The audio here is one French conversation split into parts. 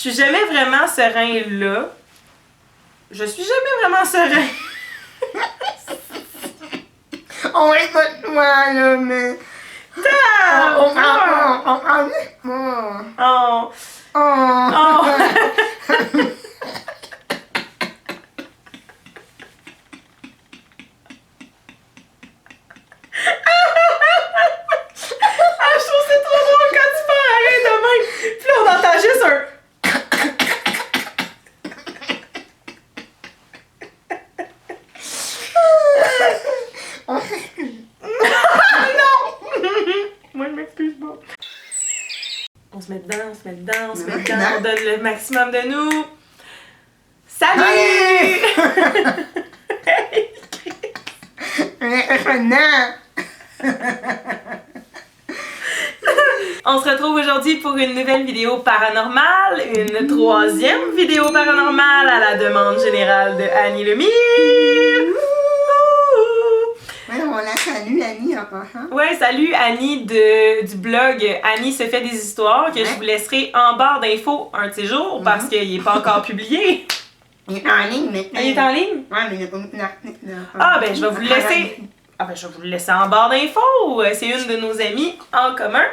suis jamais vraiment serein là. Je suis jamais vraiment serein. On écoute moi là, mais... Oh. Je trouve c'est trop drôle quand tu fais arrêt de même. Puis là, on entend juste un... Non! Moi, je m'excuse pas. On se met dedans, on se met dedans, on se met dedans, on donne le maximum de nous. Salut! On se retrouve aujourd'hui pour une nouvelle vidéo paranormale, une troisième vidéo paranormale à la demande générale de Annie Lemire. Ouais, on la salue Annie en passant. Ouais, salut Annie du blog Annie se fait des histoires que je vous laisserai en barre d'infos un de ces jours parce qu'il n'est pas encore publié. Il est en ligne maintenant. Il est en ligne? Ouais, mais il n'y a pas beaucoup d'articles. Ah ben je vais vous le laisser. Ah ben je vais vous le laisser en barre d'infos. C'est une de nos amies en commun.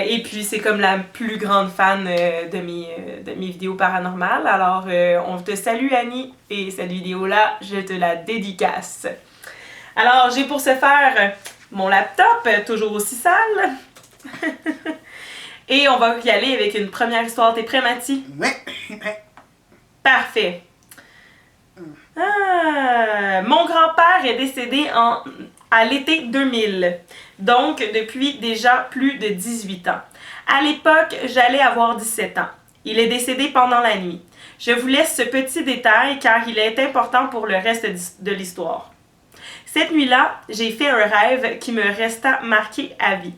Et puis c'est comme la plus grande fan de mes vidéos paranormales. Alors on te salue Annie et cette vidéo-là, je te la dédicace. Alors j'ai pour ce faire mon laptop, toujours aussi sale. Et on va y aller avec une première histoire. T'es prêt, Mathie? Ouais, ouais. Parfait. Mon grand-père est décédé à l'été 2000, donc depuis déjà plus de 18 ans. À l'époque, j'allais avoir 17 ans. Il est décédé pendant la nuit. Je vous laisse ce petit détail car il est important pour le reste de l'histoire. Cette nuit-là, j'ai fait un rêve qui me resta marqué à vie.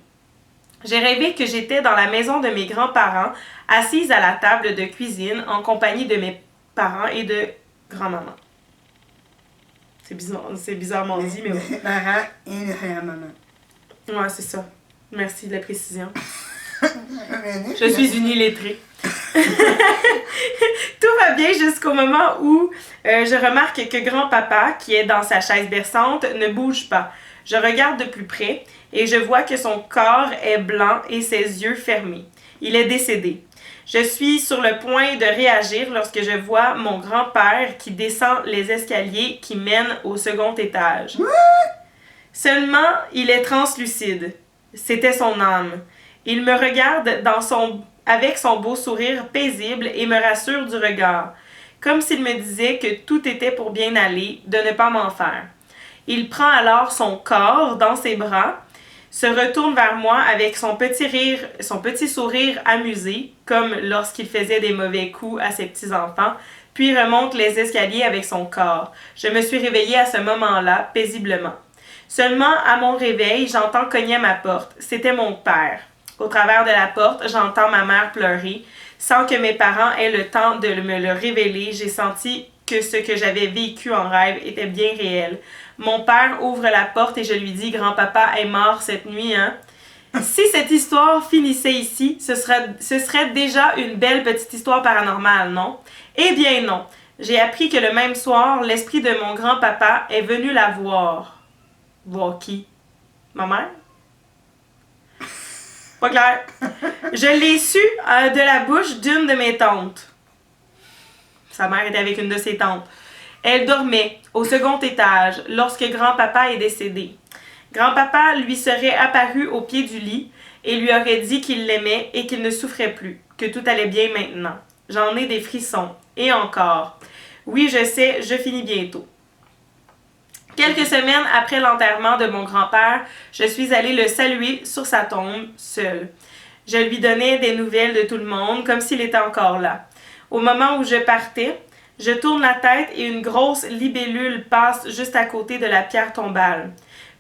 J'ai rêvé que j'étais dans la maison de mes grands-parents, assise à la table de cuisine en compagnie de mes parents et de grand-maman. C'est bizarrement dit, mais Les parents et la maman. ouais, c'est ça. Merci de la précision. Je suis une illettrée. Tout va bien jusqu'au moment où je remarque que grand-papa, qui est dans sa chaise berçante, ne bouge pas. Je regarde de plus près et je vois que son corps est blanc et ses yeux fermés. Il est décédé. Je suis sur le point de réagir lorsque je vois mon grand-père qui descend les escaliers qui mènent au second étage. Seulement, il est translucide. C'était son âme. Il me regarde avec son beau sourire paisible et me rassure du regard, comme s'il me disait que tout était pour bien aller, de ne pas m'en faire. Il prend alors son corps dans ses bras, se retourne vers moi avec son petit sourire amusé, comme lorsqu'il faisait des mauvais coups à ses petits-enfants, puis remonte les escaliers avec son corps. Je me suis réveillée à ce moment-là, paisiblement. Seulement, à mon réveil, j'entends cogner à ma porte. C'était mon père. Au travers de la porte, j'entends ma mère pleurer. Sans que mes parents aient le temps de me le révéler, j'ai senti que ce que j'avais vécu en rêve était bien réel. Mon père ouvre la porte et je lui dis « Grand-papa est mort cette nuit, hein? » Si cette histoire finissait ici, ce serait déjà une belle petite histoire paranormale, non? Eh bien non. J'ai appris que le même soir, l'esprit de mon grand-papa est venu la voir. Voir qui? Ma mère? Pas clair. Je l'ai su de la bouche d'une de mes tantes. Sa mère était avec une de ses tantes. Elle dormait au second étage lorsque grand-papa est décédé. Grand-papa lui serait apparu au pied du lit et lui aurait dit qu'il l'aimait et qu'il ne souffrait plus, que tout allait bien maintenant. J'en ai des frissons. Et encore. Oui, je sais, je finis bientôt. Quelques semaines après l'enterrement de mon grand-père, je suis allée le saluer sur sa tombe, seule. Je lui donnais des nouvelles de tout le monde, comme s'il était encore là. Au moment où je partais, je tourne la tête et une grosse libellule passe juste à côté de la pierre tombale.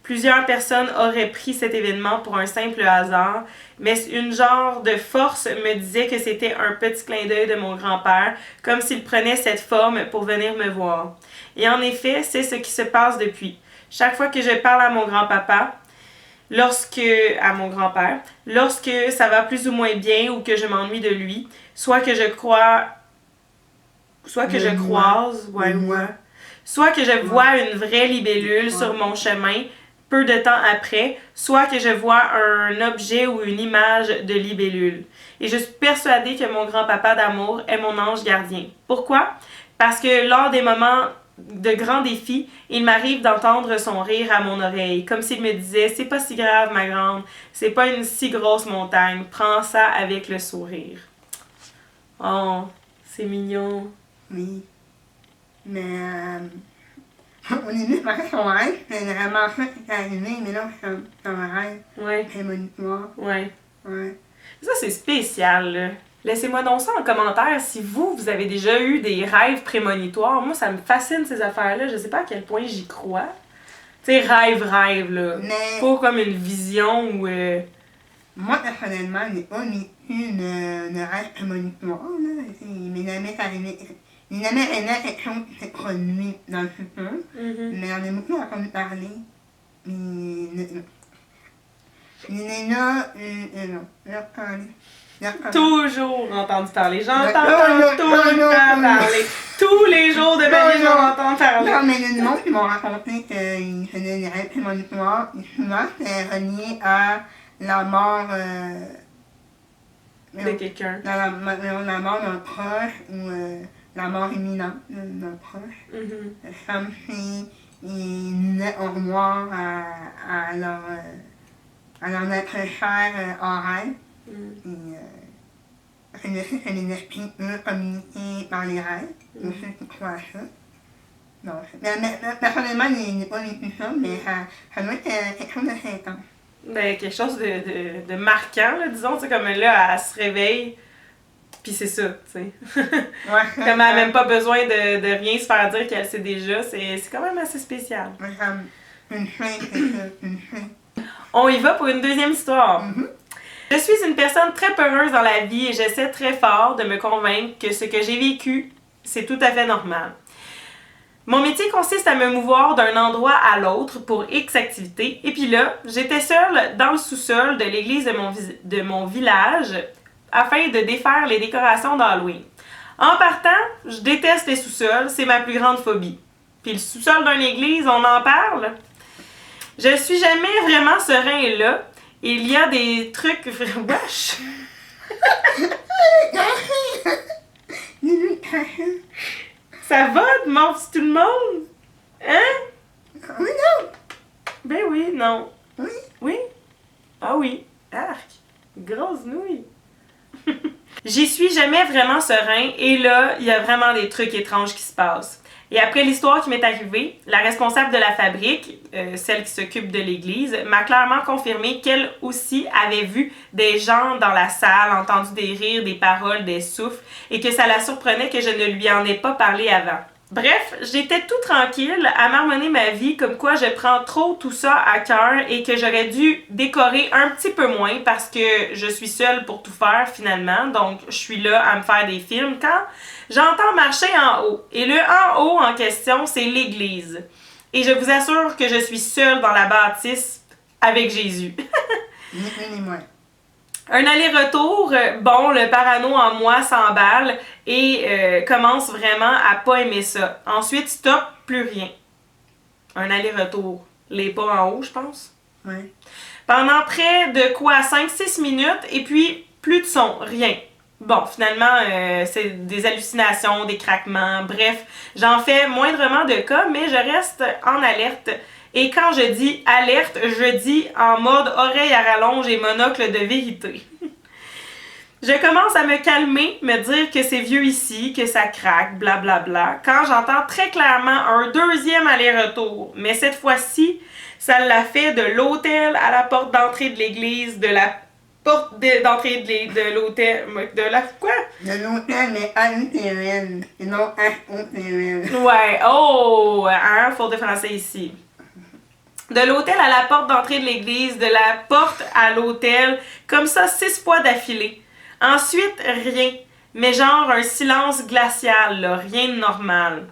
Plusieurs personnes auraient pris cet événement pour un simple hasard, mais une genre de force me disait que c'était un petit clin d'œil de mon grand-père, comme s'il prenait cette forme pour venir me voir. Et en effet, c'est ce qui se passe depuis. Chaque fois que je parle à mon grand-papa, à mon grand-père, lorsque ça va plus ou moins bien ou que je m'ennuie de lui, soit que je croise, soit que je vois une vraie libellule sur mon chemin peu de temps après, soit que je vois un objet ou une image de libellule. Et je suis persuadée que mon grand-papa d'amour est mon ange gardien. Pourquoi? Parce que lors des moments de grands défis, il m'arrive d'entendre son rire à mon oreille, comme s'il me disait « C'est pas si grave, ma grande, c'est pas une si grosse montagne, prends ça avec le sourire. » Oh, c'est mignon. Oui. Mais au début, parce que son rêve, c'est vraiment ça qui est arrivé, mais là, c'est un rêve Ouais, prémonitoire. ouais. Ouais. Ça, c'est spécial, là. Laissez-moi donc ça en commentaire si vous avez déjà eu des rêves prémonitoires. Moi, ça me fascine ces affaires-là. Je sais pas à quel point j'y crois. Tu sais, rêve, là. Mais Pas comme une vision ou... moi, personnellement, j'ai pas vécu de rêve prémonitoire, là. Il m'est jamais arrivé. Il m'est jamais arrivé quelque chose qui s'est produit dans le futur. Mais on a beaucoup entendu parler. Il est là, Toujours entendu parler. J'entends tout le temps parler. Tous les jours de ma vie, j'en entends parler. Non, mais il y a des gens qui m'ont raconté qu'ils faisaient des rêves prémonitoires. Et souvent, c'est relié à la mort... De quelqu'un. la mort d'un proche ou la mort imminente d'un proche. Comme si ils disaient au revoir à leur être cher en rêve. C'est des esprits peuvent communiquer par les rêves. Pour ceux qui croient à ça. Non, mais personnellement, je n'ai pas vécu ça, mais ça doit être quelque chose de intense. Ben, quelque chose de marquant, là, disons. C'est comme là, elle se réveille, puis c'est ça, tu sais. Ouais, Comme elle n'a même pas besoin de rien se faire dire qu'elle sait déjà. C'est quand même assez spécial. Une fin, c'est ça, une fin. On y va pour une deuxième histoire. Je suis une personne très peureuse dans la vie et j'essaie très fort de me convaincre que ce que j'ai vécu, c'est tout à fait normal. Mon métier consiste à me mouvoir d'un endroit à l'autre pour X activités. Et puis là, j'étais seule dans le sous-sol de l'église de mon village afin de défaire les décorations d'Halloween. En partant, je déteste les sous-sols, c'est ma plus grande phobie. Puis le sous-sol d'une église, on en parle? Je suis jamais vraiment serein là. Il y a des trucs... Wesh! Ça va de mentir tout le monde? Hein? Oui, non! Ben oui, non. Oui. Oui? Ah oui. Arc. Grosse nouille. J'y suis jamais vraiment serein et là, il y a vraiment des trucs étranges qui se passent. Et après l'histoire qui m'est arrivée, la responsable de la fabrique, celle qui s'occupe de l'église, m'a clairement confirmé qu'elle aussi avait vu des gens dans la salle, entendu des rires, des paroles, des souffles, et que ça la surprenait que je ne lui en ai pas parlé avant. Bref, j'étais tout tranquille à marmonner ma vie comme quoi je prends trop tout ça à cœur et que j'aurais dû décorer un petit peu moins parce que je suis seule pour tout faire finalement, donc je suis là à me faire des films quand j'entends marcher en haut. Et le en haut en question, c'est l'église. Et je vous assure que je suis seule dans la bâtisse avec Jésus. Ni moins. Un aller-retour, bon, le parano en moi s'emballe et commence vraiment à pas aimer ça. Ensuite, stop, plus rien. Un aller-retour. Les pas en haut, je pense. Oui. Pendant près de 5-6 minutes et puis plus de son, rien. Bon, finalement, c'est des hallucinations, des craquements, bref, j'en fais moindrement de cas, mais je reste en alerte. Et quand je dis alerte, je dis en mode oreille à rallonge et monocle de vérité. Je commence à me calmer, me dire que c'est vieux ici, que ça craque, blablabla, quand j'entends très clairement un deuxième aller-retour. Mais cette fois-ci, ça l'a fait de l'hôtel à la porte d'entrée de l'église, de la porte d'entrée de l'hôtel, de la quoi? De l'hôtel, mais A-U-T-E-L, et non H-O-T-E-L. Ouais, oh, hein, faute de français ici. De l'hôtel à la porte d'entrée de l'église, de la porte à l'hôtel, comme ça 6 fois d'affilée. Ensuite, rien, mais genre un silence glacial, là, rien de normal.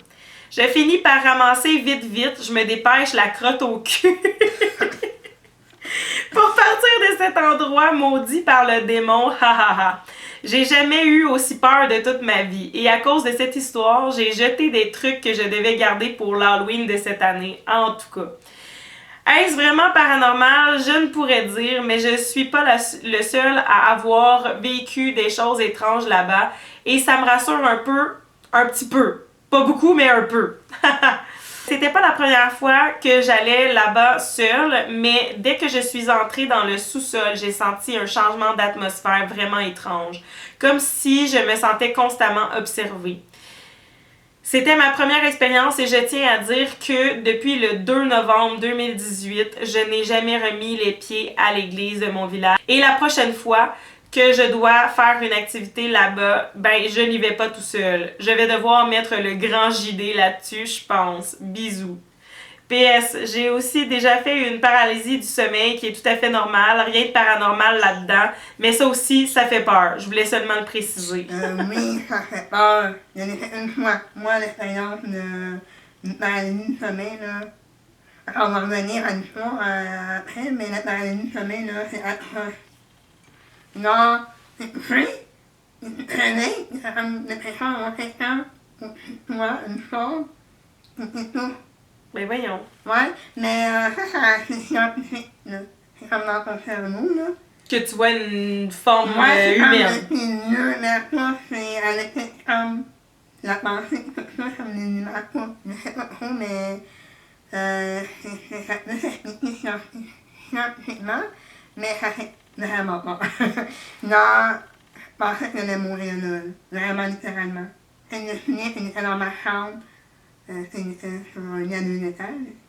Je finis par ramasser vite, je me dépêche la crotte au cul. Pour partir de cet endroit maudit par le démon, ha ha ha. J'ai jamais eu aussi peur de toute ma vie. Et à cause de cette histoire, j'ai jeté des trucs que je devais garder pour l'Halloween de cette année, en tout cas. Est-ce vraiment paranormal? Je ne pourrais dire, mais je suis pas le seul à avoir vécu des choses étranges là-bas. Et ça me rassure un petit peu. Pas beaucoup, mais un peu. C'était pas la première fois que j'allais là-bas seule, mais dès que je suis entrée dans le sous-sol, j'ai senti un changement d'atmosphère vraiment étrange. Comme si je me sentais constamment observée. C'était ma première expérience et je tiens à dire que depuis le 2 novembre 2018, je n'ai jamais remis les pieds à l'église de mon village. Et la prochaine fois que je dois faire une activité là-bas, ben je n'y vais pas tout seul. Je vais devoir mettre le grand JD là-dessus, je pense. Bisous. PS, j'ai aussi déjà fait une paralysie du sommeil qui est tout à fait normale, rien de paranormal là-dedans, mais ça aussi, ça fait peur. Je voulais seulement le préciser. Oui, ça fait peur. J'en ai fait une fois. Moi, l'expérience de paralysie du sommeil, là, on va revenir à l'histoire après, mais la paralysie du sommeil, là, c'est atroce. Non, c'est couché, tu te réveilles, ça comme des pressions dans tes temps, pour que tu vois une chose, c'est tout. Mais voyons. Ouais, mais ça c'est scientifique, là. C'est comme dans ton cerveau, là. Que tu vois une forme Ouais, humaine. c'est mieux, mais ça, c'est avec comme la pensée, tout ça, comme les images, je sais pas trop, mais ça peut s'expliquer scientifiquement, mais ça fait vraiment pas. Non, je pensais que j'allais mourir là, vraiment littéralement. Je me souviens que j'étais dans ma chambre, c'était sur un lit à 2 étages,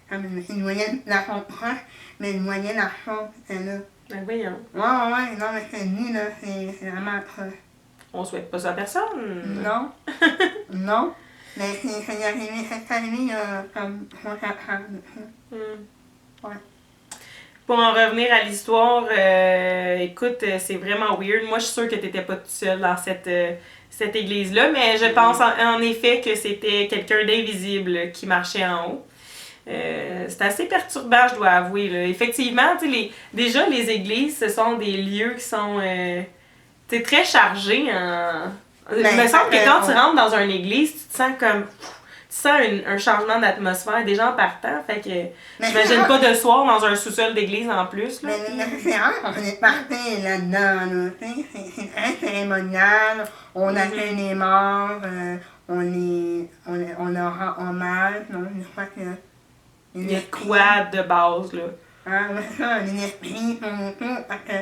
comme je voyais la chambre proche, mais je voyais la chambre qui était là. Ben voyons. Ouais, non, mais c'est dit, là, c'est vraiment atroce. On souhaite pas ça à personne. Non, non, mais c'est arrivé, c'est arrivé comme 3-4 ans. Ouais. Pour en revenir à l'histoire, écoute, c'est vraiment weird. Moi, je suis sûre que t'étais pas toute seule dans cette église-là, mais je pense en effet que c'était quelqu'un d'invisible qui marchait en haut. C'est assez perturbant, je dois avouer. Là. Effectivement, déjà, les églises, ce sont des lieux qui sont très chargés. Il me semble que quand tu rentres dans une église, tu te sens comme... Tu sens un changement d'atmosphère des gens partant. Fait que j'imagine pas de soir dans un sous-sol d'église en plus. Là. Mais c'est rare qu'on est parti là-dedans. Là, c'est très cérémonial. On accueille les morts. On leur rend hommage. Donc, je crois que... Il y a quoi de base, là? Ah, ouais, ça, les esprits sont autour parce que...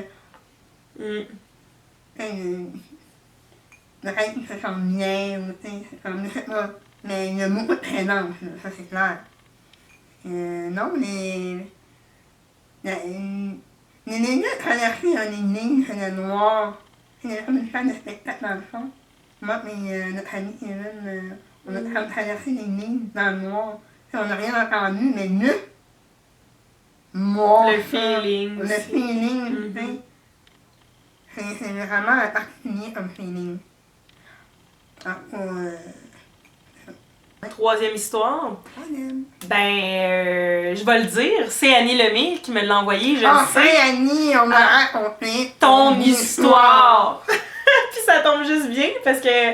Peut-être qu'ils se sentent bien, ou tu sais, c'est comme, je sais pas. Mais il y a beaucoup de présence, là, ça c'est clair. Non, les lieux traversés dans l'église, c'est le noir. C'est comme une salle de spectacle dans le fond. Moi et notre ami Kevin, on a traversé l'église dans le noir. On n'a rien entendu, mais le feeling. Le feeling, tu sais. C'est vraiment particulier comme feeling. Troisième histoire. Ben, je vais le dire. C'est Annie Lemire qui me l'a envoyé, je le sais. Annie, on m'a raconté ton histoire. Puis ça tombe juste bien parce que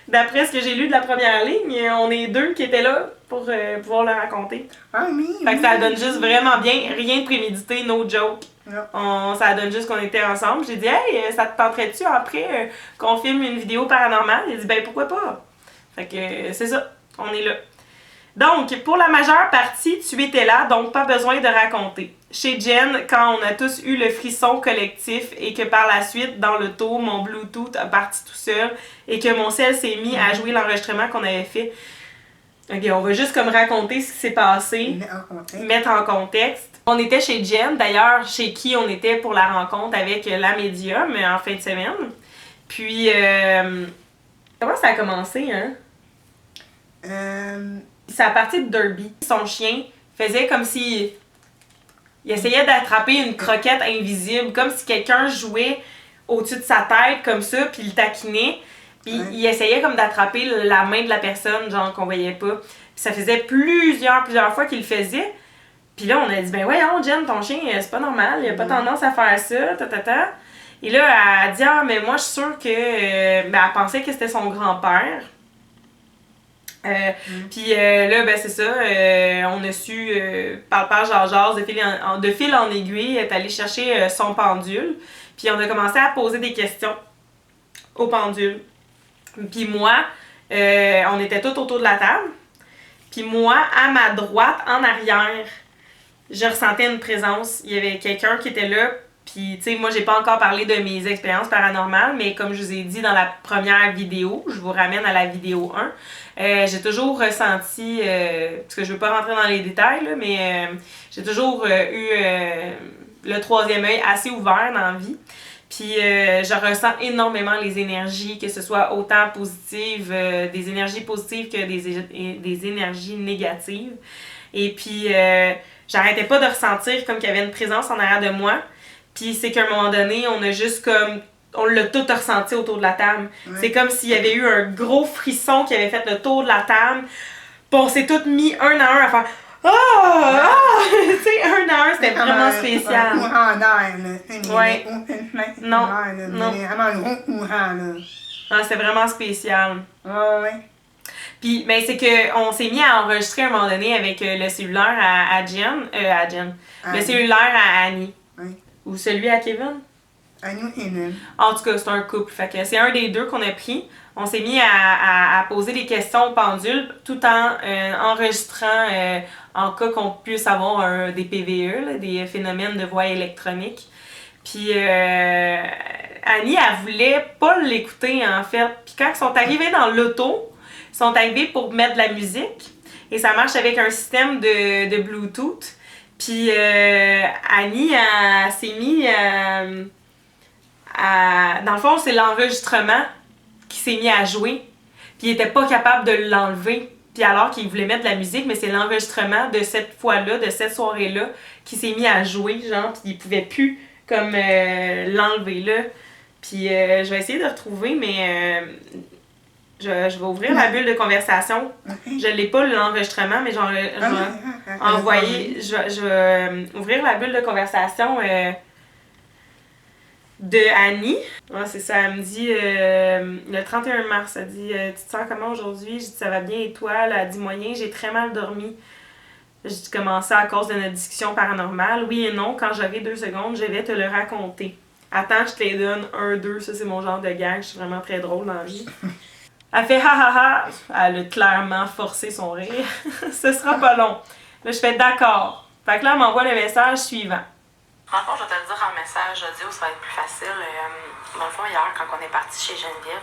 d'après ce que j'ai lu de la première ligne, on est deux qui étaient là pour pouvoir le raconter. Ah oui. Fait que ça donne juste vraiment bien, rien de prémédité, no joke. Non. Ça donne juste qu'on était ensemble. J'ai dit, hey, ça te tenterait-tu après qu'on filme une vidéo paranormale? Il a dit, ben pourquoi pas? Fait que c'est ça, on est là. Donc, pour la majeure partie, tu étais là, donc pas besoin de raconter. Chez Jen, quand on a tous eu le frisson collectif et que par la suite, dans l'auto, mon Bluetooth a parti tout seul et que mon cell s'est mis à jouer l'enregistrement qu'on avait fait. Ok, on va juste comme raconter ce qui s'est passé, mettre en contexte. On était chez Jen, d'ailleurs, chez qui on était pour la rencontre avec la médium en fin de semaine. Puis, comment ça a commencé, hein? C'est à partir de Derby. Son chien faisait comme si... Il essayait d'attraper une croquette invisible, comme si quelqu'un jouait au-dessus de sa tête, comme ça, puis il taquinait. Puis il essayait comme d'attraper la main de la personne, genre qu'on voyait pas. Puis ça faisait plusieurs fois qu'il le faisait. Puis là, on a dit, ben voyons, Jen, ton chien, c'est pas normal, il a pas tendance à faire ça, ta. Et là, elle a dit, ah, mais moi, je suis sûre que. Ben, elle pensait que c'était son grand-père. Puis là, ben c'est ça, on a su, par genre, de fil en aiguille, est allé chercher son pendule. Puis on a commencé à poser des questions au pendule. Puis moi, on était tous autour de la table. Puis moi, à ma droite, en arrière, je ressentais une présence. Il y avait quelqu'un qui était là. Puis, tu sais, moi, j'ai pas encore parlé de mes expériences paranormales, mais comme je vous ai dit dans la première vidéo, je vous ramène à la vidéo 1, j'ai toujours ressenti, parce que je veux pas rentrer dans les détails, là, mais j'ai toujours eu le troisième œil assez ouvert dans la vie. Puis je ressens énormément les énergies, que ce soit autant positives, des énergies positives que des énergies négatives. Et puis, j'arrêtais pas de ressentir comme qu'il y avait une présence en arrière de moi. Puis c'est qu'à un moment donné, on a juste comme... On l'a tout ressenti autour de la table. Ouais. C'est comme s'il y avait eu un gros frisson qui avait fait le tour de la table. Puis on s'est tous mis un à un à faire... Tu sais, un à un, c'était vraiment spécial. Ouais. Non. Non, c'était vraiment spécial. Ouais. Puis, ben, c'est qu'on s'est mis à enregistrer à un moment donné avec le cellulaire à Jen. Le cellulaire à Annie. Oui. Ou celui à Kevin? Annie et Kevin. En tout cas, c'est un couple. Fait que c'est un des deux qu'on a pris. On s'est mis à poser des questions au pendule tout en enregistrant en cas qu'on puisse avoir des PVE, là, des phénomènes de voix électronique. Puis Annie, elle voulait pas l'écouter en fait. Puis quand ils sont arrivés dans l'auto, ils sont arrivés pour mettre de la musique. Et ça marche avec un système de Bluetooth. Puis Annie, elle s'est mis dans le fond, c'est l'enregistrement qui s'est mis à jouer. Puis il était pas capable de l'enlever. Puis alors qu'il voulait mettre de la musique, mais c'est l'enregistrement de cette fois-là, de cette soirée-là, qui s'est mis à jouer, genre, puis il pouvait plus comme l'enlever là. Puis je vais essayer de retrouver, mais je vais ouvrir la bulle de conversation. Je l'ai pas l'enregistrement, mais je vais envoyer. Je vais ouvrir la bulle de conversation de Annie. Ouais, c'est ça, elle me dit le 31 mars, elle dit tu te sens comment aujourd'hui? Je dis ça va bien et toi? Elle a dit moyen, j'ai très mal dormi. J'ai commencé à cause de notre discussion paranormale. Oui et non, quand j'aurai 2 secondes, je vais te le raconter. Attends, je te les donne 1, 2, ça c'est mon genre de gag, je suis vraiment très drôle dans la vie. Elle fait ha ha ha, elle a clairement forcé son rire. Ce sera pas long. Là, je fais d'accord. Fait que là, elle m'envoie le message suivant. Dans le fond, je vais te le dire en message audio, ça va être plus facile. Dans le fond, hier, quand on est parti chez Geneviève,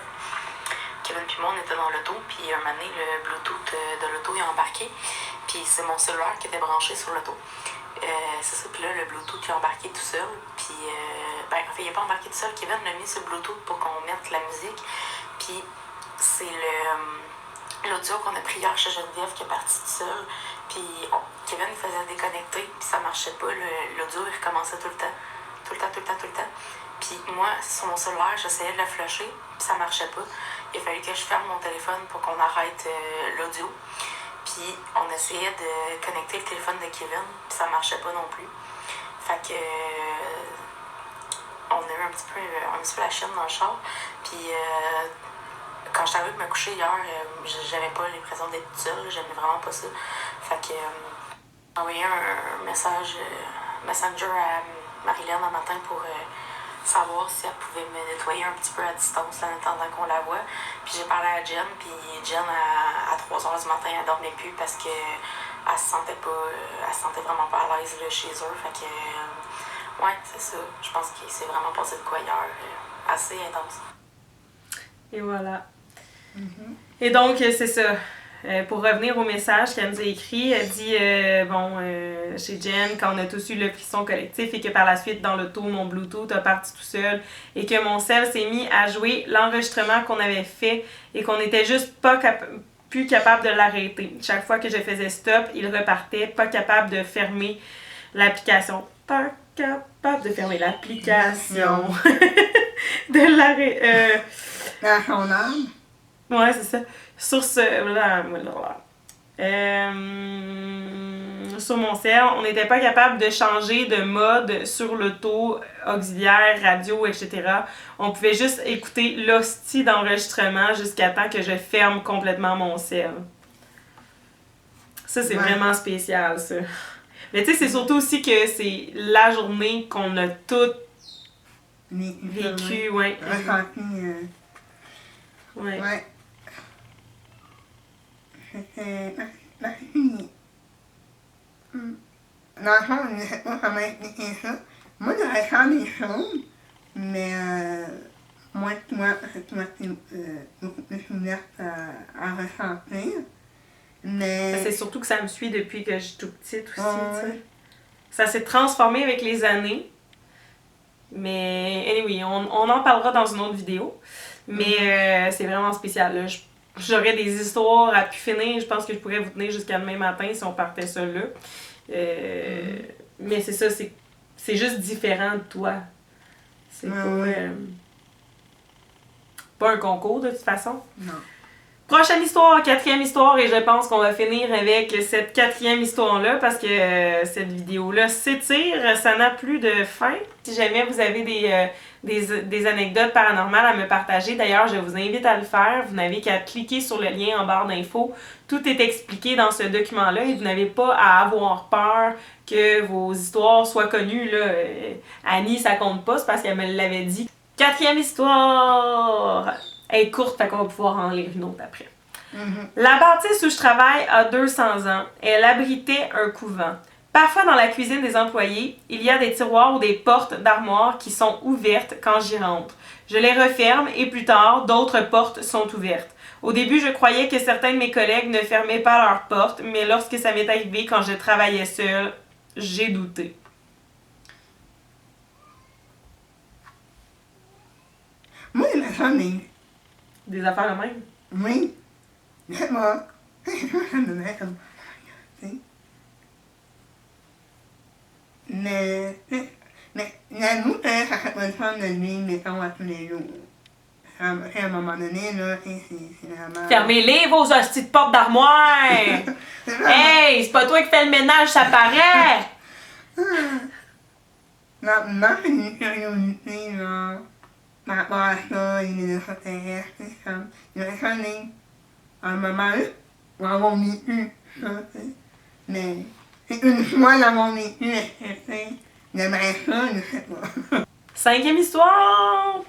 Kevin et moi, on était dans l'auto, puis un moment donné, le Bluetooth de l'auto est embarqué, puis c'est mon cellulaire qui était branché sur l'auto. C'est ça, puis là, le Bluetooth est embarqué tout seul, puis en fait, il n'est pas embarqué tout seul, Kevin l'a mis sur le Bluetooth pour qu'on mette la musique, puis c'est l'audio qu'on a pris hier chez Geneviève qui est parti tout seul, puis Kevin il faisait déconnecter, puis ça marchait pas, l'audio il recommençait tout le temps. Puis moi, sur mon cellulaire, j'essayais de le flusher, puis ça marchait pas. Il a fallu que je ferme mon téléphone pour qu'on arrête l'audio. Puis on essayait de connecter le téléphone de Kevin, puis ça marchait pas non plus. Fait que on a eu un petit peu la chienne dans le char. Puis quand je suis arrivée me coucher hier, j'avais pas l'impression d'être toute seule, j'aimais vraiment pas ça. Fait que j'ai envoyé un message Messenger à Marilyn un matin pour savoir si elle pouvait me nettoyer un petit peu à distance en attendant qu'on la voit. Puis j'ai parlé à Jen, puis Jen à 3h du matin, elle dormait plus parce que elle se sentait vraiment pas à l'aise là, chez eux. Fait que ouais, c'est ça. Je pense qu'il s'est vraiment passé de quoi hier, assez intense. Et voilà. Et donc, c'est ça. Pour revenir au message qu'elle nous a écrit, elle dit chez Jen, quand on a tous eu le frisson collectif et que par la suite, dans l'auto, mon Bluetooth a parti tout seul et que mon cell s'est mis à jouer l'enregistrement qu'on avait fait et qu'on n'était juste plus capable de l'arrêter. Chaque fois que je faisais stop, il repartait, pas capable de fermer l'application. Pas capable de fermer l'application. De l'arrêt. Dans son âme. Ouais, c'est ça. Sur ce... Sur mon cell, on n'était pas capable de changer de mode sur l'auto, auxiliaire, radio, etc. On pouvait juste écouter l'hostie d'enregistrement jusqu'à temps que je ferme complètement mon cell. Ça, c'est vraiment spécial, ça. Mais tu sais, c'est surtout aussi que c'est la journée qu'on a toutes vécu, ouais. Ouais. Ouais. C'était ma fille. Dans le fond, je ne sais pas comment expliquer ça. Moi, j'aurais fait des choses, mais moi, toi, t'es beaucoup plus ouverte à ressentir. Mais... C'est surtout que ça me suit depuis que je suis toute petite aussi, tu sais. Ça s'est transformé avec les années. Mais, anyway, on en parlera dans une autre vidéo. Mais c'est vraiment spécial, là. J'aurais des histoires à pu finir. Je pense que je pourrais vous tenir jusqu'à demain matin si on partait ça là. Mais c'est ça, c'est juste différent de toi. C'est pas un concours de toute façon. Non. Prochaine histoire, 4e histoire, et je pense qu'on va finir avec cette 4e histoire-là parce que cette vidéo-là s'étire, ça n'a plus de fin. Si jamais vous avez des anecdotes paranormales à me partager, d'ailleurs, je vous invite à le faire. Vous n'avez qu'à cliquer sur le lien en barre d'infos. Tout est expliqué dans ce document-là et vous n'avez pas à avoir peur que vos histoires soient connues. Là. Annie, ça compte pas, c'est parce qu'elle me l'avait dit. 4e histoire! Elle est courte, fait qu'on va pouvoir en lire une autre après. La bâtisse où je travaille a 200 ans. Elle abritait un couvent. Parfois, dans la cuisine des employés, il y a des tiroirs ou des portes d'armoire qui sont ouvertes quand j'y rentre. Je les referme et plus tard, d'autres portes sont ouvertes. Au début, je croyais que certains de mes collègues ne fermaient pas leurs portes, mais lorsque ça m'est arrivé quand je travaillais seule, j'ai douté. Moi, il m'a fait Des affaires de même? oui. Mais moi, ça me met comme... Mais j'avoue que ça fait pas le fun de le vivre, mettons, à tous les jours. À un moment donné, là, c'est vraiment... Fermez-les, vos hosties de portes d'armoire! Hey, c'est pas toi qui fais le ménage, ça paraît! Non, c'est une curiosité, là, par rapport à ça, et les extraterrestres, c'est comme... J'aurais sonné à un moment où avoir vécu ça, tu sais. Mais c'est une fois d'avoir vécu, tu sais. J'aimerais ça, je sais pas. 5e histoire!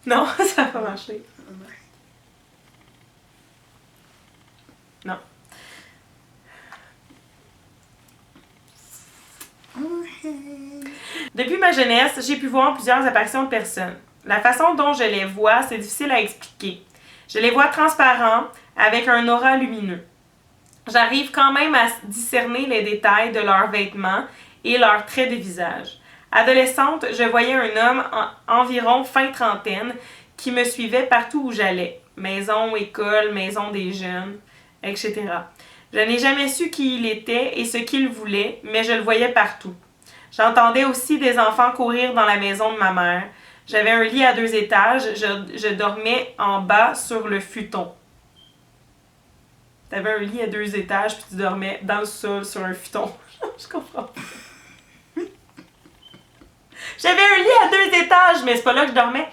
Non, ça va pas marcher. Non. Depuis ma jeunesse, j'ai pu voir plusieurs apparitions de personnes. La façon dont je les vois, c'est difficile à expliquer. Je les vois transparents, avec un aura lumineux. J'arrive quand même à discerner les détails de leurs vêtements et leurs traits de visage. Adolescente, je voyais un homme environ fin trentaine qui me suivait partout où j'allais. Maison, école, maison des jeunes, etc. Je n'ai jamais su qui il était et ce qu'il voulait, mais je le voyais partout. J'entendais aussi des enfants courir dans la maison de ma mère. J'avais un lit à 2 étages, je dormais en bas sur le futon. T'avais un lit à 2 étages puis tu dormais dans le sol sur un futon. Je comprends pas. J'avais un lit à 2 étages, mais c'est pas là que je dormais.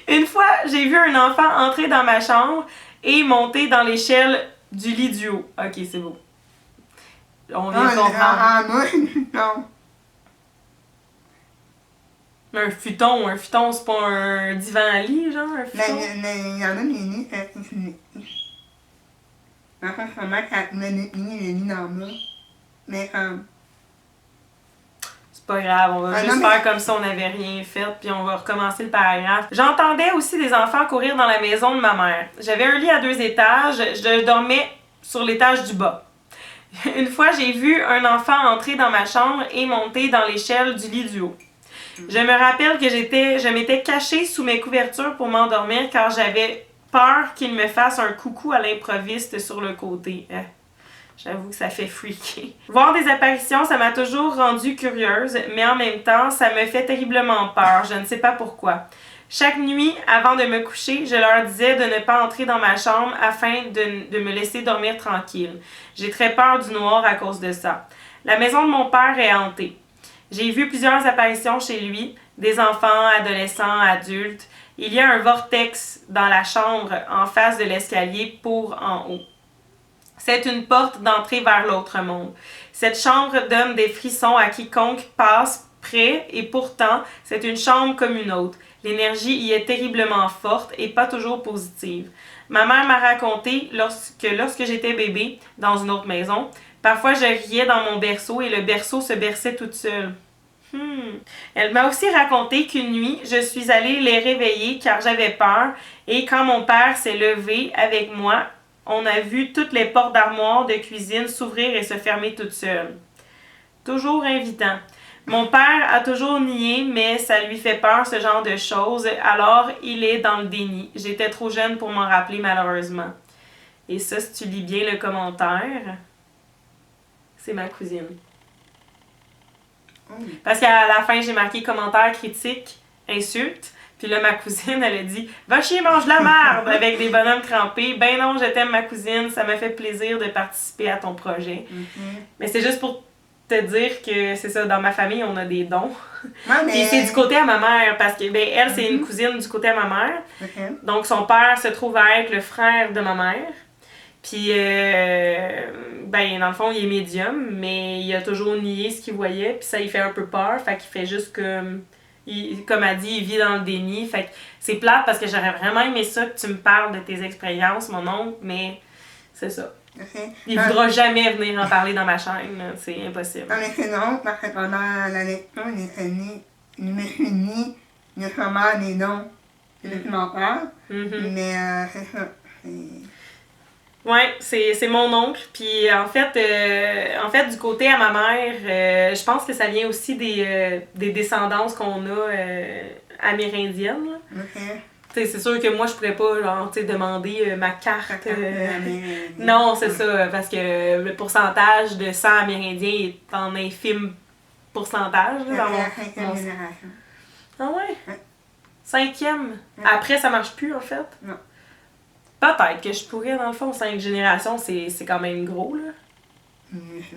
Une fois, j'ai vu un enfant entrer dans ma chambre et monter dans l'échelle du lit du haut. Ok, c'est beau. On vient de comprendre. Moi, non. Un futon, c'est pas un divan à lit, genre, un futon? Mais il y en a des lits, en fait, ça m'a qu'à mettre le lit dans le bas. Mais comme... C'est pas grave, on va juste non, mais... faire comme si on n'avait rien fait, puis on va recommencer le paragraphe. J'entendais aussi des enfants courir dans la maison de ma mère. J'avais un lit à 2 étages, je dormais sur l'étage du bas. Une fois, j'ai vu un enfant entrer dans ma chambre et monter dans l'échelle du lit du haut. Je me rappelle que je m'étais cachée sous mes couvertures pour m'endormir car j'avais peur qu'il me fasse un coucou à l'improviste sur le côté. J'avoue que ça fait freaker. Voir des apparitions, ça m'a toujours rendue curieuse, mais en même temps, ça me fait terriblement peur. Je ne sais pas pourquoi. Chaque nuit, avant de me coucher, je leur disais de ne pas entrer dans ma chambre afin de me laisser dormir tranquille. J'ai très peur du noir à cause de ça. La maison de mon père est hantée. J'ai vu plusieurs apparitions chez lui, des enfants, adolescents, adultes. Il y a un vortex dans la chambre en face de l'escalier pour en haut. C'est une porte d'entrée vers l'autre monde. Cette chambre donne des frissons à quiconque passe près et pourtant, c'est une chambre comme une autre. L'énergie y est terriblement forte et pas toujours positive. Ma mère m'a raconté lorsque j'étais bébé, dans une autre maison, parfois je riais dans mon berceau et le berceau se berçait toute seule. Elle m'a aussi raconté qu'une nuit, je suis allée les réveiller car j'avais peur et quand mon père s'est levé avec moi, on a vu toutes les portes d'armoire de cuisine s'ouvrir et se fermer toutes seules. Toujours invitant. Mon père a toujours nié, mais ça lui fait peur ce genre de choses, alors il est dans le déni. J'étais trop jeune pour m'en rappeler malheureusement. Et ça, si tu lis bien le commentaire, c'est ma cousine. Parce qu'à la fin, j'ai marqué commentaire, critique, insulte. Puis là, ma cousine, elle a dit « Va chier, mange la merde! » avec des bonhommes crampés. Ben non, je t'aime ma cousine, ça m'a fait plaisir de participer à ton projet. Mais c'est juste pour te dire que c'est ça, dans ma famille, on a des dons. Puis c'est du côté à ma mère, parce que ben elle, c'est une cousine du côté à ma mère. Donc son père se trouve à être le frère de ma mère. Puis, ben, dans le fond, il est médium, mais il a toujours nié ce qu'il voyait, puis ça, il fait un peu peur, fait qu'il fait juste comme... comme elle dit, il vit dans le déni, fait que c'est plate parce que j'aurais vraiment aimé ça que tu me parles de tes expériences, mon oncle, mais c'est ça. Il voudra jamais venir en parler dans ma chaîne, c'est impossible. Non, mais c'est drôle parce que pendant la lecture, il me suis dit, il y a sûrement des noms de documentaires, mais c'est ça. Ouais, c'est mon oncle. Puis en fait, du côté à ma mère, je pense que ça vient aussi des descendances qu'on a amérindiennes. C'est sûr que moi, je pourrais pas genre, demander ma carte. Non, c'est ça, parce que le pourcentage de sang amérindien est en infime pourcentage. Là, Ah ouais? 5e. Après, ça marche plus, en fait? Non. Peut-être que je pourrais, dans le fond, 5 générations, c'est quand même gros, là.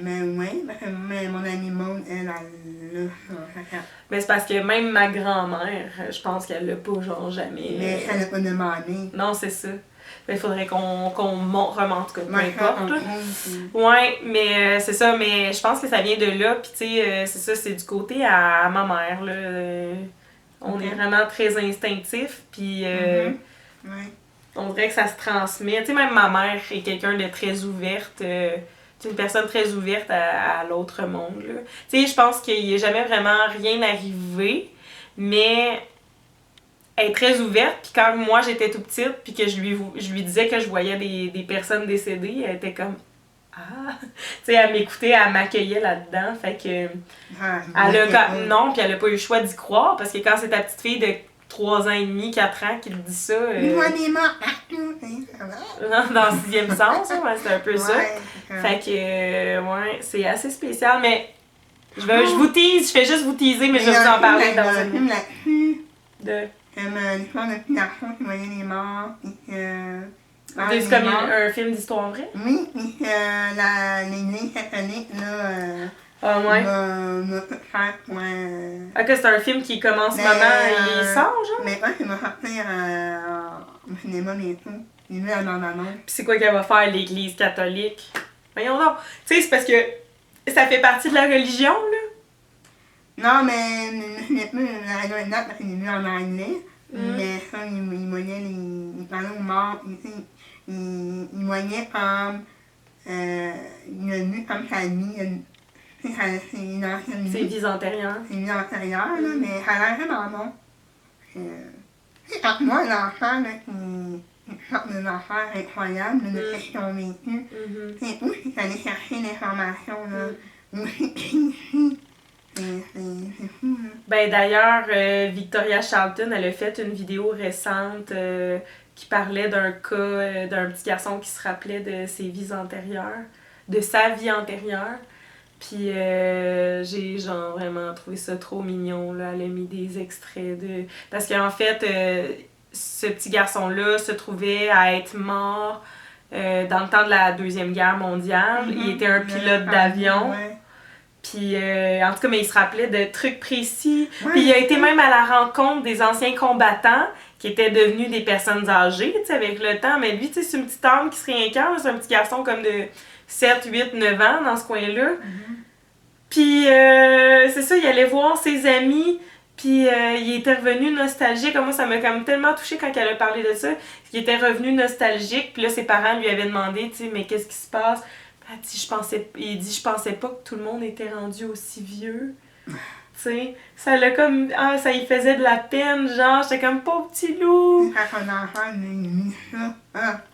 Mais oui, mais mon ami Maud, elle a Mais c'est parce que même ma grand-mère, je pense qu'elle l'a pas, genre, jamais... Mais elle n'a pas demandé. Non, c'est ça. Il faudrait qu'on remonte, en tout cas, peu importe. Ouais, mais c'est ça, mais je pense que ça vient de là, puis tu sais, c'est ça, c'est du côté à ma mère, là. On est vraiment très instinctif, puis... On dirait que ça se transmet. Tu sais, même ma mère est quelqu'un de très ouverte. C'est une personne très ouverte à l'autre monde. Tu sais, je pense qu'il n'y a jamais vraiment rien arrivé, mais elle est très ouverte. Puis quand moi j'étais tout petite, puis que je lui disais que je voyais des personnes décédées, elle était comme ah! Tu sais, elle m'écoutait, elle m'accueillait là-dedans. Fait que. Non, puis elle a pas eu le choix d'y croire, parce que quand c'est ta petite fille de 3 ans et demi, 4 ans qui te dit ça. Dans le 6e sens, ouais, c'est un peu ça. Fait que, ouais, c'est assez spécial, mais je vous tease, je fais juste vous teaser, mais je vais vous en parler dans un film. L'histoire de petit garçon qui voyait les morts. C'est comme un film d'histoire vraie? Oui, l'église catholique, là. Ah ouais? Ok, c'est un film qui commence vraiment et il sort, genre? Mais il va sortir au cinéma bientôt. J'ai vu la bande-annonce. Puis c'est quoi qu'elle va faire, l'Église catholique? Voyons donc. Tu sais, c'est parce que ça fait partie de la religion, là. Non, mais je n'ai plus la radio exacte parce que j'ai vu en anglais. Mais ça, il voyait les panneaux morts. Il voyait comme... il a vu comme sa vie. C'est une ancienne vie. C'est vies antérieures. C'est une vie antérieure, là, mais ça a l'air vraiment bon. C'est moi, l'enfant, là, qui sort des affaires incroyables, de ce qu'ils ont vécu. C'est où c'est allé chercher l'information, là. C'est fou, là. Ben d'ailleurs, Victoria Charlton, elle a fait une vidéo récente qui parlait d'un cas d'un petit garçon qui se rappelait de ses vies antérieures. de sa vie antérieure. Puis j'ai genre vraiment trouvé ça trop mignon, là. Elle a mis des extraits de... Parce qu'en fait, ce petit garçon-là se trouvait à être mort dans le temps de la Deuxième Guerre mondiale. Il était un pilote d'avion. Ouais. Puis, en tout cas, mais il se rappelait de trucs précis. Ouais, Puis, il a été même à la rencontre des anciens combattants qui étaient devenus des personnes âgées, tu sais, avec le temps. Mais lui, tu sais, c'est une petite âme qui se réincarne. C'est un petit garçon comme de 7, 8, 9 ans dans ce coin-là. Puis, c'est ça, il allait voir ses amis. Puis, il était revenu nostalgique. Moi, ça m'a comme tellement touchée quand elle a parlé de ça. Il était revenu nostalgique. Puis là, ses parents lui avaient demandé, tu sais, mais qu'est-ce qui se passe? Il dit, je pensais pas que tout le monde était rendu aussi vieux. Tu sais, ça l'a comme... Ah, ça y faisait de la peine, genre, j'étais comme, pauvre petit loup.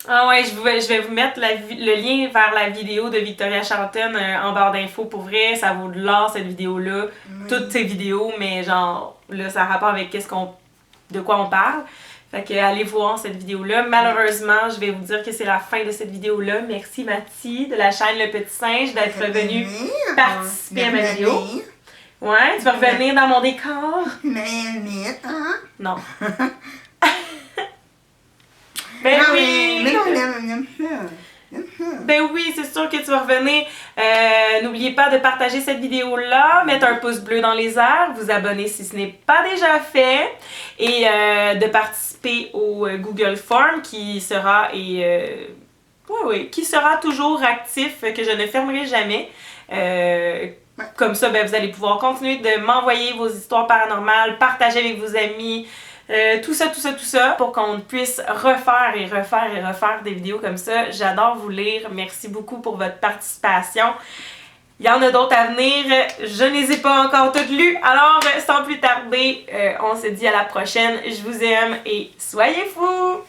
Ah ouais, je vais vous mettre le lien vers la vidéo de Victoria Charlton en barre d'infos. Pour vrai, ça vaut de l'or, cette vidéo-là. Toutes ces vidéos, mais genre, là, ça a rapport avec de quoi on parle. Fait que allez voir cette vidéo-là. Malheureusement, je vais vous dire que c'est la fin de cette vidéo-là. Merci Mathie de la chaîne Le Petit Singe d'être venue participer à ma vidéo. Ouais, tu vas revenir dans mon décor? Non. Ben oui! Ben oui, c'est sûr que tu vas revenir. N'oubliez pas de partager cette vidéo-là, mettre un pouce bleu dans les airs, vous abonner si ce n'est pas déjà fait et de participer au Google Form qui sera qui sera toujours actif, que je ne fermerai jamais. Comme ça, ben, vous allez pouvoir continuer de m'envoyer vos histoires paranormales, partager avec vos amis, tout ça, pour qu'on puisse refaire des vidéos comme ça. J'adore vous lire. Merci beaucoup pour votre participation. Il y en a d'autres à venir. Je ne les ai pas encore toutes lues. Alors, sans plus tarder, on se dit à la prochaine. Je vous aime et soyez fous!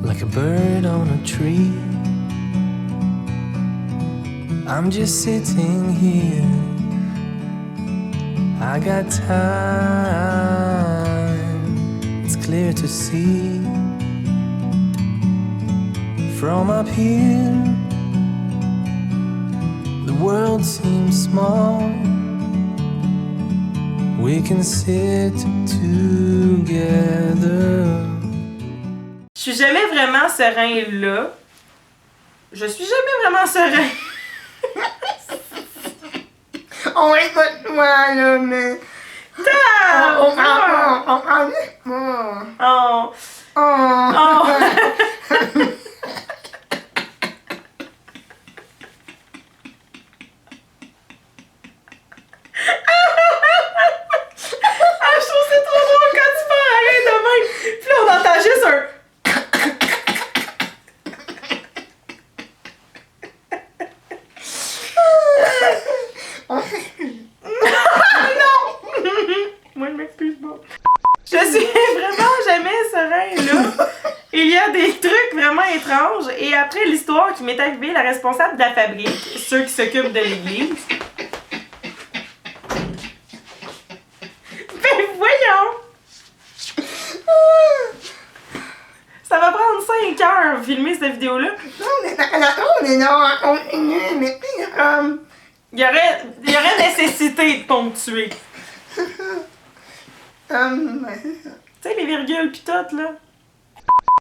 Like a bird on a tree, I'm just sitting here. I got time, it's clear to see. From up here, the world seems small. We can sit together. Je suis jamais vraiment serein là. Je suis jamais vraiment serein. On est pas de toi, là, mais... Oh! Je trouve c'est trop drôle quand tu fais arrêt de même. Puis là, on entend juste un... Non! Moi, je m'excuse pas. Je suis vraiment jamais serein, là. Il y a des trucs vraiment étranges. Et après l'histoire qui m'est arrivée, la responsable de la fabrique, ceux qui s'occupent de l'église... Ben voyons! Ça va prendre 5 heures filmer cette vidéo-là. Non, mais on est là, on continue, mais comme... Il y aurait nécessité de ponctuer. Tu sais, les virgules pis tout, là.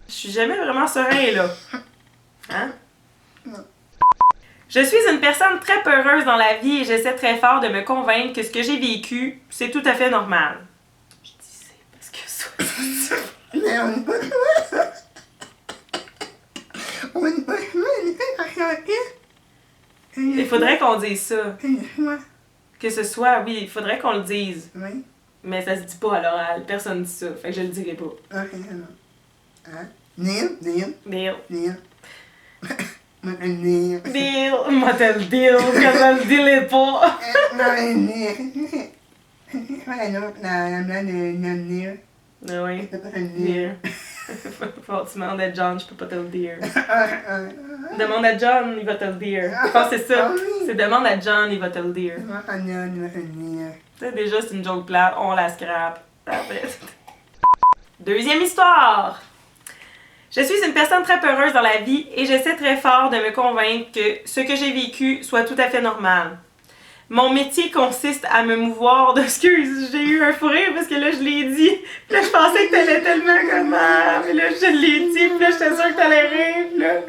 Je suis jamais vraiment serein, là. Hein? Non. Je suis une personne très peureuse dans la vie et j'essaie très fort de me convaincre que ce que j'ai vécu, c'est tout à fait normal. Je dis c'est parce que ça... Mais on est pas loin. On est pas loin, on est pas loin. Il faudrait qu'on dise ça. Ouais. Que ce soit, oui, il faudrait qu'on le dise. Oui. Mais ça se dit pas à l'oral, personne dit ça, fait que je le dirai pas. Ok, non. Hein? Neil. Deal. Neil. Deal. Moi t'as le deal, quand ça le deal est pas. Non, Neil. Ouais, l'autre, la blague de Neil. Ah oui. C'est pas Neil. Deal. Faut que tu demandes à John, je peux pas te le dire. Demande à John, il va te le dire. Je pense que c'est ça. C'est demande à John, il va te le dire. Tu sais, déjà, c'est une joke plate, on la scrape. Parfait. Deuxième histoire. Je suis une personne très peureuse dans la vie et j'essaie très fort de me convaincre que ce que j'ai vécu soit tout à fait normal. Mon métier consiste à me mouvoir de... Excuse, j'ai eu un fou rire parce que là, je l'ai dit. Puis là, je pensais que t'allais tellement comme... Ah, mais là, je l'ai dit. Puis là, j'étais sûre que t'allais rire. Puis là...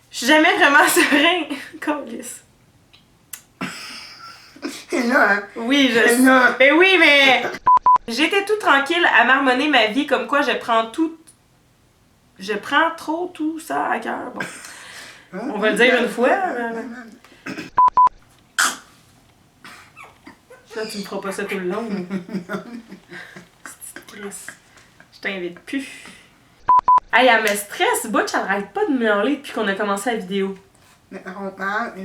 Je suis jamais vraiment serein. Câlisse. C'est là, hein? Oui, je C'est sais. là. Mais oui, mais... J'étais tout tranquille à marmonner ma vie comme quoi je prends tout... Je prends trop tout ça à cœur. Bon. On va le dire une fois. Là, tu me feras pas ça tout le long. Je t'invite plus. Hey, elle me stresse. Butch, elle arrête pas de me hurler depuis qu'on a commencé la vidéo. Mais on parle, et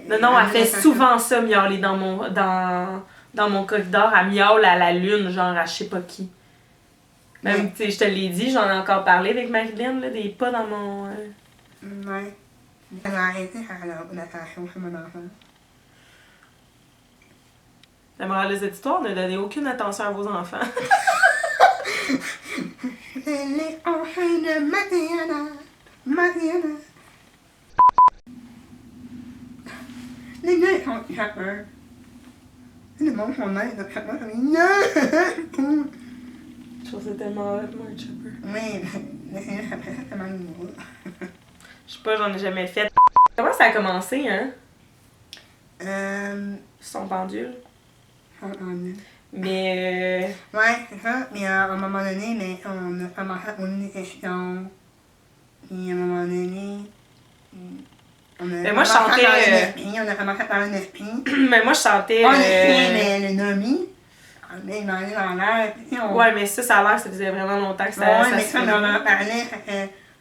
là, Non, elle fait souvent ça, miauler dans mon corridor. Elle miaule à la lune, genre à je sais pas qui. Même, tu sais, je te l'ai dit, j'en ai encore parlé avec Marilyn, là, des pas dans mon... Ouais. Elle a arrêté l'attention sur mon enfant. La morale de cette histoire, ne donnez aucune attention à vos enfants. Les enfants de Mariana. Les gars, ils sont chapeurs. Le monde sont nice, le chapeur, non! Je trouve ça tellement hot, moi, un chopper. Oui, mais c'est tellement nouveau. Je sais pas, j'en ai jamais fait. Comment ça a commencé, hein? Son pendule. Mais... Ouais, c'est ça. Mais à un moment donné, mais on a commencé à poser des questions. Puis à un moment donné, on a moi, je chantais, on a commencé à parler d'esprit. mais moi, je chantais... On a le nomi. On a demandé dans l'air. Puis on... Ouais, mais ça a l'air que ça faisait vraiment longtemps que ça, Ouais, ça mais se ça, faisait. on en parlait.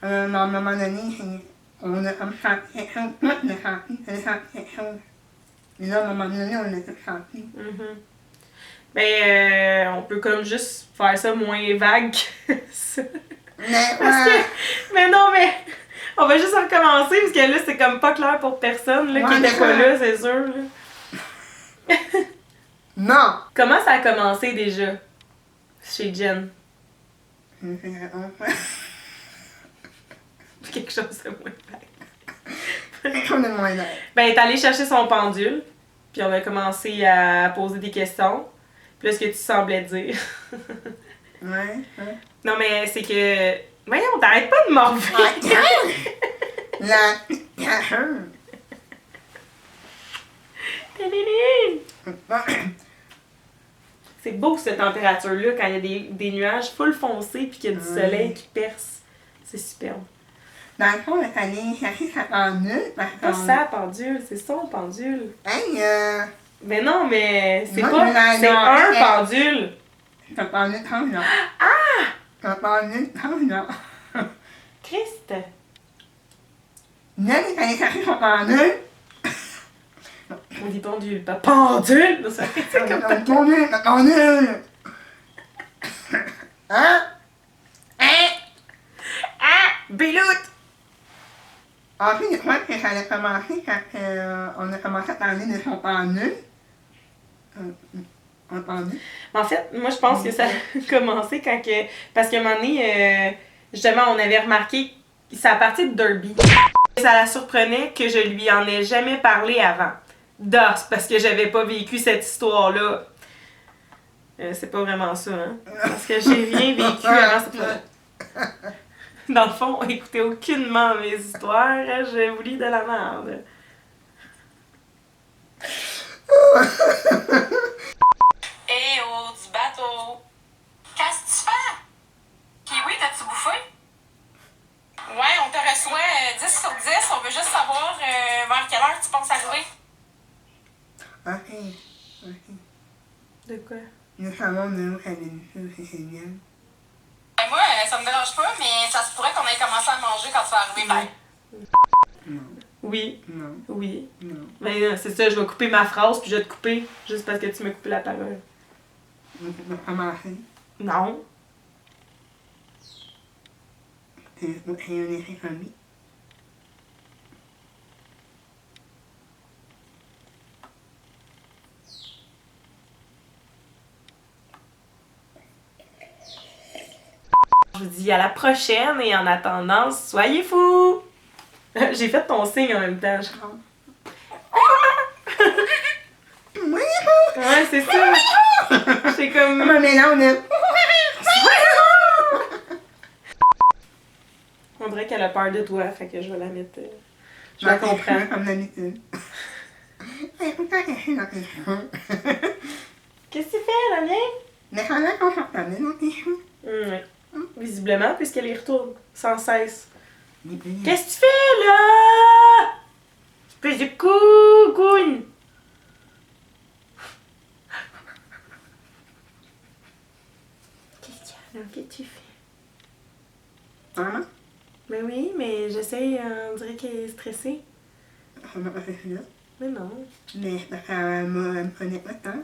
À un moment donné, on a comme senti quelque chose. Moi, je l'ai senti. J'ai senti quelque chose. Mais là, à un moment donné, on l'a tout senti. Mais on peut comme juste faire ça moins vague que ça. Mais Parce que... Mais non, mais... On va juste recommencer parce que là, c'est comme pas clair pour personne là, qui Ouais, était pas mais- là, c'est sûr. Là. non! Comment ça a commencé déjà? Chez Jen? Quelque chose de moins vague. Quelque chose de moins là. Ben, elle est allée chercher son pendule, puis on a commencé à poser des questions. Puis là, ce que tu semblais dire. Ouais. Non, mais c'est que... Voyons, t'arrêtes pas de morver! La... C'est beau cette température-là quand il y a des nuages full foncés puis qu'il y a du soleil qui perce. C'est superbe. Dans le fond, elle allait chercher sa pendule parce Pas qu'on... sa pendule, c'est son pendule. Hey, Mais non, mais c'est Moi, pas... je C'est l'ai- un pendule. ta pendule change là. Ah! Ta pendule change là. Christ! Là, elle est allée chercher son pendule. On dit pendule, pas pendule! Non, ça- C'est comme Ta pendule, ta pendule. Hein? Hein? Ah! Béloute! Ensuite, je crois que ça allait commencer quand on a commencé à parler de son pendule. Un pendule. En fait, moi, je pense que ça a commencé quand que... Parce qu'à un moment donné, justement, on avait remarqué... C'est à partir de Derby. Ça la surprenait que je lui en ai jamais parlé avant. C'est parce que j'avais pas vécu cette histoire-là. C'est pas vraiment ça, hein? Parce que j'ai rien vécu avant cette... Dans le fond, écoutez aucunement mes histoires, je vous lis de la merde. Eh oh, du bateau! Qu'est-ce que tu fais? Kiwi, t'as-tu bouffé? Ouais, on te reçoit 10 sur 10. On veut juste savoir vers quelle heure tu penses arriver. Ok. De quoi? Nous savons de où elle est, c'est génial. Ben moi, ça me dérange pas, mais ça se pourrait qu'on ait commencé à manger quand tu vas arriver. Ben, Non, Oui, non, oui. non. Mais c'est ça, je vais couper ma phrase puis je vais te couper juste parce que tu m'as coupé la parole. de commencer. Non. C'est un effet comique. Je vous dis à la prochaine et en attendant, soyez fous! J'ai fait ton signe en même temps, je crois. Ouais, c'est ça. C'est comme... Mais là, on est... On dirait qu'elle a peur de toi, fait que je vais la mettre... Je la comprends. Comme d'habitude. Pourquoi cacher dans tes cheveux? Qu'est-ce que tu fais, la vieille? Mais quand même confortable dans tes cheveux. Ouais. Visiblement, puisqu'elle y retourne sans cesse. Qu'est-ce Qu'est-ce que tu fais, là? Espèce de coucoune! Qu'est-ce qu'il y a, là? Qu'est-ce que tu fais? Maman? Ben oui, mais j'essaie, on dirait qu'elle est stressée. On m'a pas fait là. Mais non. Mais c'est parce qu'elle me prenait pas tant.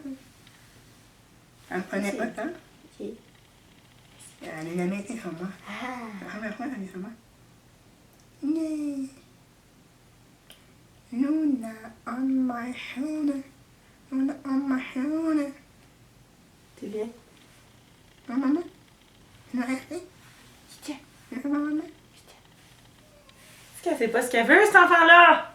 Elle me prenait pas tant. Ok. Elle n'a jamais été sur moi. La première fois, elle est sur moi. Yeah. Luna on my shoulder. Luna on my shoulder. T'es bien? Non, maman? Tu m'as resté? Tiens. Non, maman? Est-ce qu'elle sait pas ce qu'elle veut, cet enfant-là?